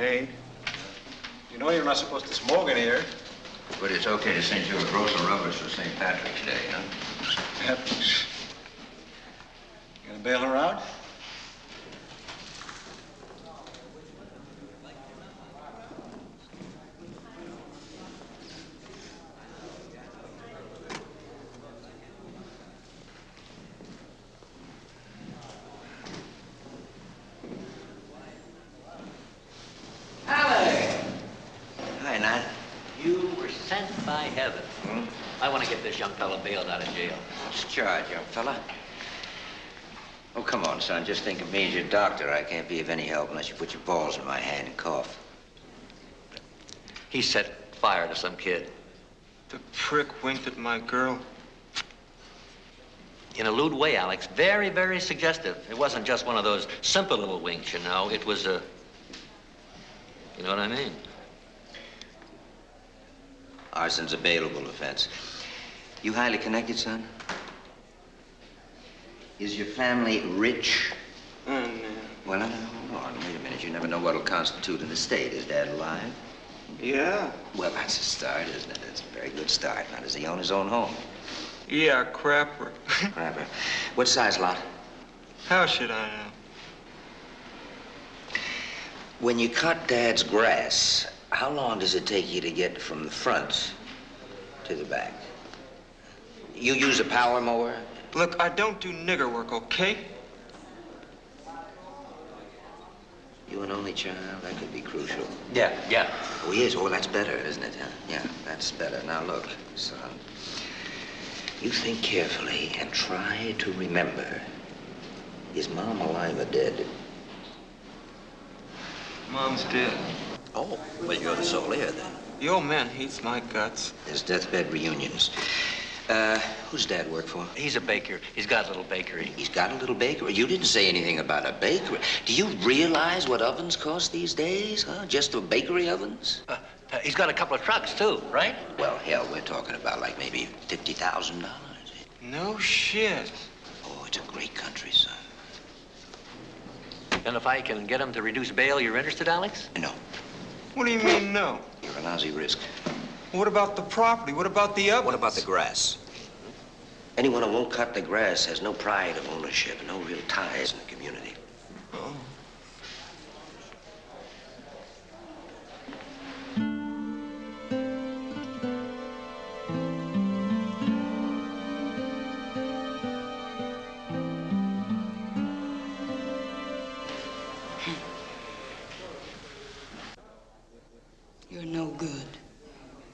Hey, you know you're not supposed to smoke in here. But it's okay to send you a gross of rubbers for St. Patrick's Day, huh? Yep. You gonna bail her out? By heaven. I want to get this young fella bailed out of jail. What's the charge, young fella? Oh, come on, son. Just think of me as your doctor. I can't be of any help unless you put your balls in my hand and cough. He set fire to some kid. The prick winked at my girl. In a lewd way, Alex. Very, very suggestive. It wasn't just one of those simple little winks, you know. It was a... You know what I mean? Arson's a bailable offense. You highly connected, son? Is your family rich? No. Well, hold on. Wait a minute. You never know what'll constitute an estate. Is Dad alive? Yeah. Well, that's a start, isn't it? That's a very good start. Now, does he own his own home? Yeah, crapper. Crapper. What size lot? How should I know? When you cut Dad's grass, how long does it take you to get from the front to the back? You use a power mower? Look, I don't do nigger work, okay? You an only child? That could be crucial. Yeah. Oh, he is? Oh, that's better, isn't it? Huh? Yeah, that's better. Now, look, son. You think carefully and try to remember. Is Mom alive or dead? Mom's dead. Oh, well, you're the sole heir, then. The old man hates my guts. There's deathbed reunions. Who's Dad work for? He's a baker. He's got a little bakery. He's got a little bakery? You didn't say anything about a bakery. Do you realize what ovens cost these days, huh? Just for bakery ovens? He's got a couple of trucks, too, right? Well, hell, we're talking about like maybe $50,000. No shit. Oh, it's a great country, son. And if I can get him to reduce bail, you're interested, Alex? No. What do you mean, no? You're a lousy risk. What about the property? What about the ovens? What about the grass? Anyone who won't cut the grass has no pride of ownership, no real ties in the community. Oh. You're no good.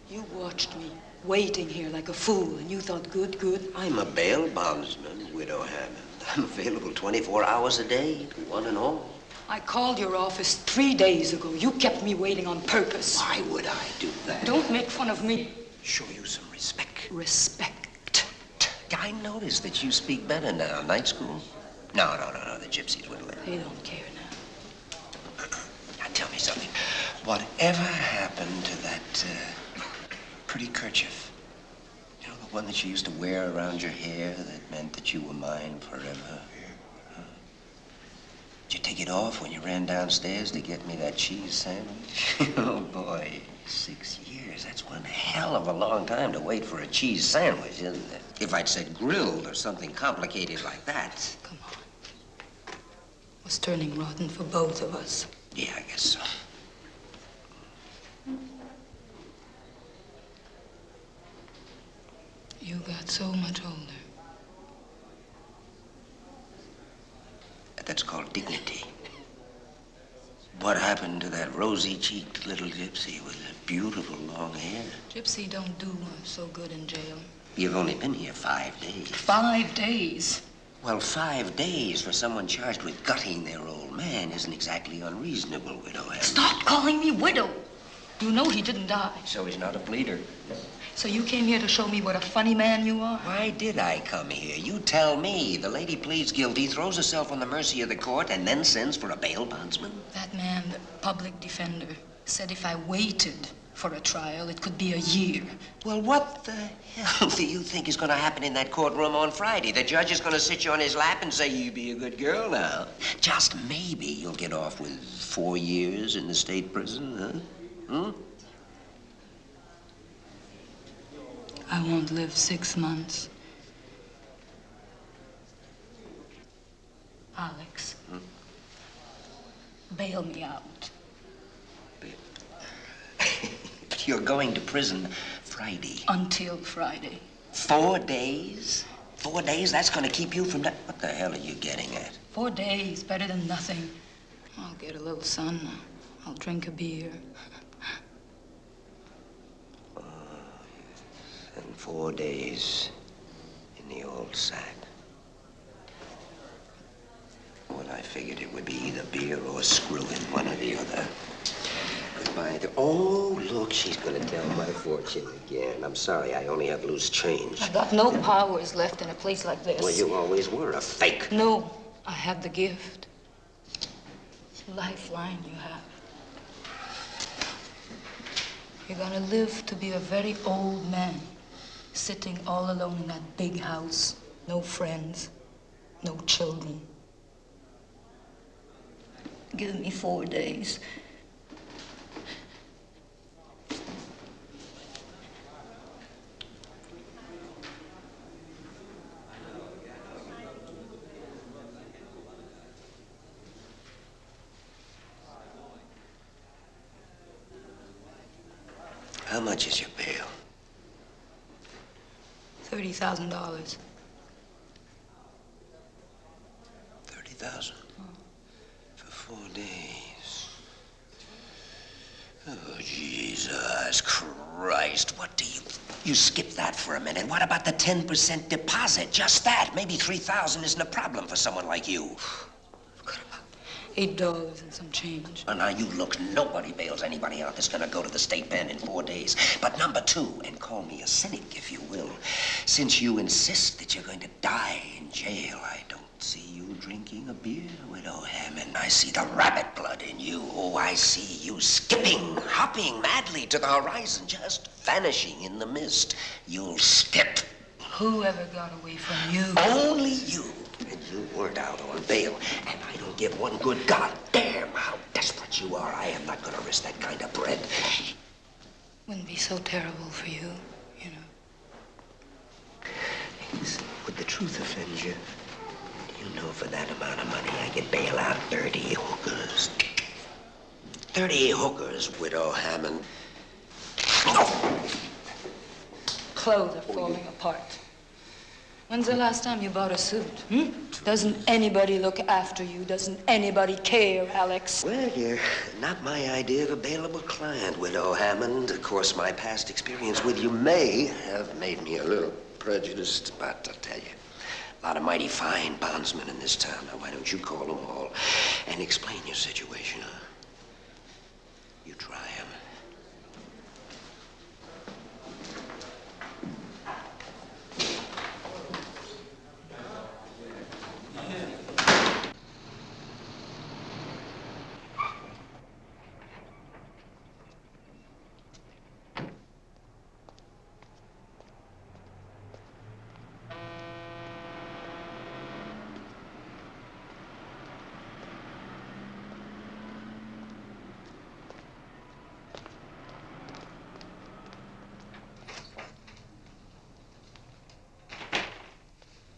You watched me waiting here like a fool, and you thought good. I'm a bail bondsman, Widow Hammond. I'm available 24 hours a day, one and all. I called your office 3 days ago. You kept me waiting on purpose. Why would I do that? Don't make fun of me. Show you some respect. Respect. I noticed that you speak better now. Night school? No. The gypsies wouldn't let me. They don't care now. Now, tell me something. Whatever happened to that pretty kerchief? You know, the one that you used to wear around your hair that meant that you were mine forever? Huh? Did you take it off when you ran downstairs to get me that cheese sandwich? Oh, boy, 6 years. That's one hell of a long time to wait for a cheese sandwich, isn't it? If I'd said grilled or something complicated like that. Come on. It was turning rotten for both of us. Yeah, I guess so. You got so much older. That's called dignity. What happened to that rosy-cheeked little gypsy with the beautiful long hair? Gypsy don't do so good in jail. You've only been here 5 days. 5 days? Well, 5 days for someone charged with gutting their old man isn't exactly unreasonable, Widow Hammond. Stop calling me widow. You know he didn't die. So he's not a bleeder. So you came here to show me what a funny man you are? Why did I come here? You tell me. The lady pleads guilty, throws herself on the mercy of the court, and then sends for a bail bondsman? That man, the public defender, said if I waited, For a trial, it could be a year. Well, what the hell do you think is going to happen in that courtroom on Friday? The judge is going to sit you on his lap and say, you be a good girl now. Just maybe you'll get off with 4 years in the state prison, huh? I won't live 6 months. Alex, bail me out. But you're going to prison Friday. Until Friday. 4 days? 4 days? That's going to keep you from that. What the hell are you getting at? 4 days, better than nothing. I'll get a little sun. I'll drink a beer. And 4 days in the old sack. Well, I figured it would be either beer or screwing, one or the other. Goodbye. Oh, look, she's gonna tell my fortune again. I'm sorry, I only have loose change. I've got no powers left in a place like this. Well, you always were a fake. No, I have the gift. Lifeline you have. You're gonna live to be a very old man, sitting all alone in that big house. No friends, no children. Give me 4 days. How much is your bail? $30,000. 30,000 for 4 days. Oh, Jesus Christ! What do you skip that for a minute? What about the 10% deposit? Just that. Maybe 3,000 isn't a problem for someone like you. $8 and some change. Well, now, you look, nobody bails anybody out that's gonna go to the state pen in 4 days. But number two, and call me a cynic if you will, since you insist that you're going to die in jail, I don't see you drinking a beer, Widow Hammond. I see the rabbit blood in you. Oh, I see you skipping, hopping madly to the horizon, just vanishing in the mist. You'll skip. Whoever got away from you? Only you. And you weren't out on bail. And I don't give one good goddamn how desperate you are. I am not going to risk that kind of bread. Wouldn't be so terrible for you, you know. Listen, would the truth offend you? Do you know for that amount of money I could bail out 30 hookers? 30 hookers, Widow Hammond. Oh. Clothes are falling apart. When's the last time you bought a suit? Doesn't anybody look after you? Doesn't anybody care, Alex? Well, you're not my idea of a bailable client, Widow Hammond. Of course, my past experience with you may have made me a little prejudiced, but I'll tell you, a lot of mighty fine bondsmen in this town. Now, why don't you call them all and explain your situation, huh? You try 'em.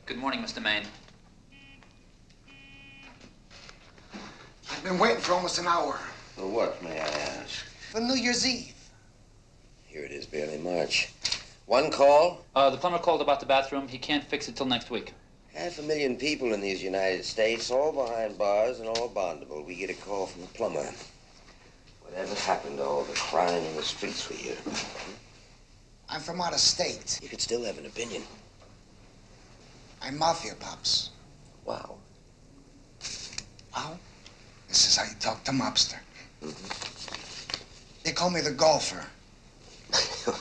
Good morning, Mr. Maine. I've been waiting for almost an hour. For what, may I ask? For New Year's Eve. Here it is, barely March. One call? The plumber called about the bathroom. He can't fix it till next week. 500,000 people in these United States, all behind bars and all bondable. We get a call from the plumber. Whatever happened to all the crime in the streets we hear about? I'm from out of state. You could still have an opinion. I'm Mafia, Pops. Wow. Well, this is how you talk to mobster. They call me the golfer.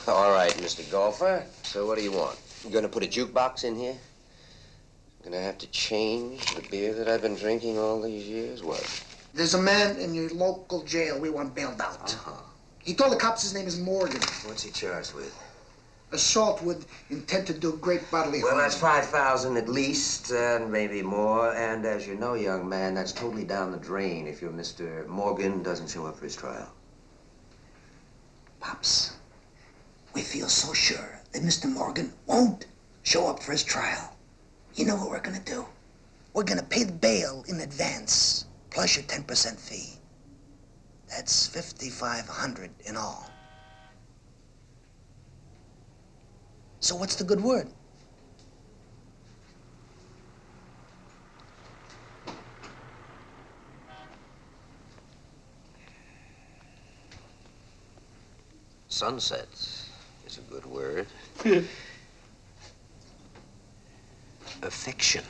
All right, Mr. Golfer. So what do you want? You gonna put a jukebox in here? Gonna have to change the beer that I've been drinking all these years? What? There's a man in your local jail we want bailed out. He told the cops his name is Morgan. What's he charged with? Assault with intent to do great bodily harm. Well, that's 5,000 at least, and maybe more. And as you know, young man, that's totally down the drain if your Mr. Morgan doesn't show up for his trial. Pops, we feel so sure that Mr. Morgan won't show up for his trial. You know what we're gonna do? We're gonna pay the bail in advance, plus your 10% fee. That's $5,500 in all. So what's the good word? Sunset is a good word. Affection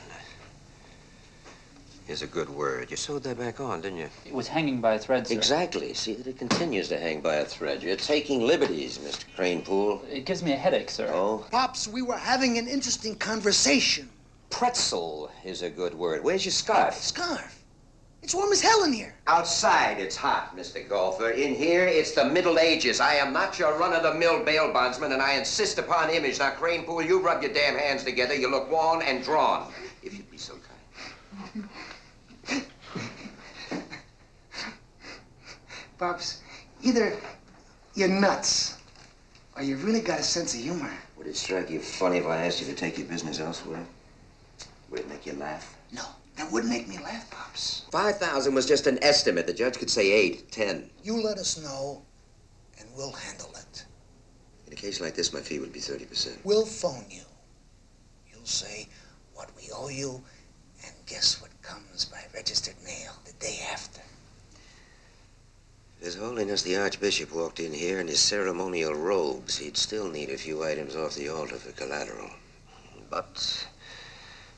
is a good word. You sewed that back on, didn't you? It was hanging by a thread, sir. Exactly. See that it continues to hang by a thread. You're taking liberties, Mr. Cranepool. It gives me a headache, sir. Oh? Pops, we were having an interesting conversation. Pretzel is a good word. Where's your scarf? Scarf? It's warm as hell in here. Outside, it's hot, Mr. Golfer. In here, it's the Middle Ages. I am not your run-of-the-mill bail bondsman, and I insist upon image. Now, Cranepool, you rub your damn hands together. You look worn and drawn. If you'd be so kind. Pops, either you're nuts, or you really got a sense of humor. Would it strike you funny if I asked you to take your business elsewhere? Would it make you laugh? No, that wouldn't make me laugh, Pops. 5,000 was just an estimate. The judge could say 8, 10. You let us know, and we'll handle it. In a case like this, my fee would be 30%. We'll phone you. You'll say what we owe you, and guess what comes by registered mail the day after. If His Holiness the Archbishop walked in here in his ceremonial robes, he'd still need a few items off the altar for collateral. But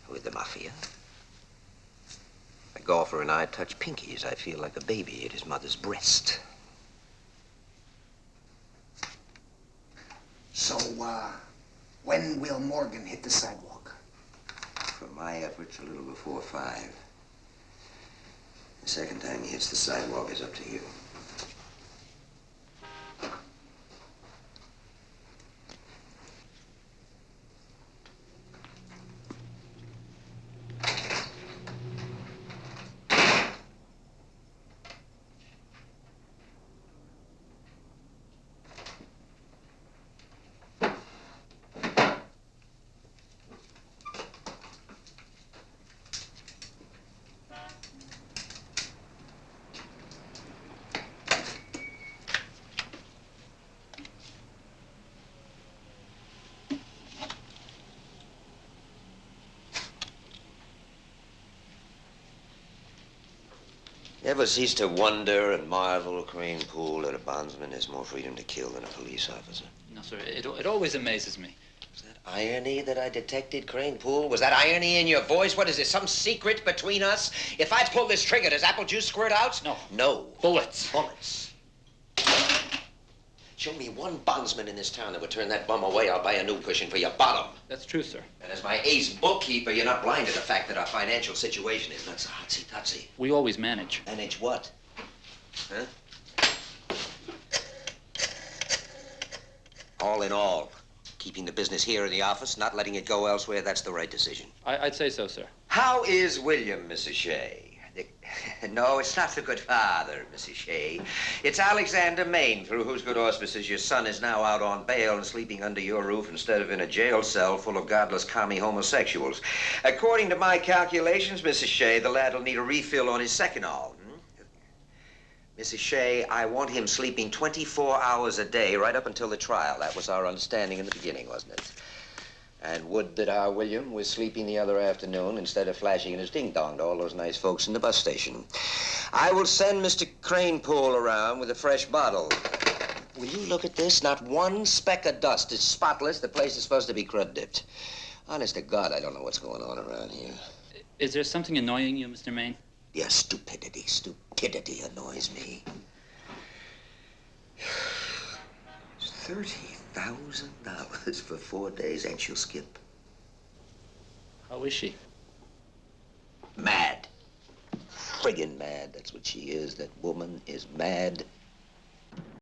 with the Mafia, a golfer and I touch pinkies. I feel like a baby at his mother's breast. So, when will Morgan hit the sidewalk? For my efforts, a little before 5. The second time he hits the sidewalk is up to you. Ever cease to wonder and marvel, Cranepool, that a bondsman has more freedom to kill than a police officer? No, sir. It always amazes me. Was that irony that I detected, Cranepool? Was that irony in your voice? What is it, some secret between us? If I pull this trigger, does apple juice squirt out? No. No. Bullets. Bullets. Show me one bondsman in this town that would turn that bum away. I'll buy a new cushion for your bottom. That's true, sir. And as my ace bookkeeper, you're not blind to the fact that our financial situation is not so hotsy-totsy. We always manage. Manage what? Huh? All in all, keeping the business here in the office, not letting it go elsewhere, that's the right decision. I'd say so, sir. How is William, Mrs. Shea? No, it's not the good father, Mrs. Shea. It's Alexander Maine, through whose good auspices your son is now out on bail and sleeping under your roof instead of in a jail cell full of godless commie homosexuals. According to my calculations, Mrs. Shea, the lad will need a refill on his Seconal. Mrs. Shea, I want him sleeping 24 hours a day right up until the trial. That was our understanding in the beginning, wasn't it? And would that our William was sleeping the other afternoon instead of flashing in his ding-dong to all those nice folks in the bus station. I will send Mr. Cranepool around with a fresh bottle. Will you look at this? Not one speck of dust. It's spotless. The place is supposed to be crud-dipped. Honest to God, I don't know what's going on around here. Is there something annoying you, Mr. Maine? Yeah, stupidity. Stupidity annoys me. $30,000 for 4 days, and she'll skip. How is she? Mad. Friggin' mad. That's what she is. That woman is mad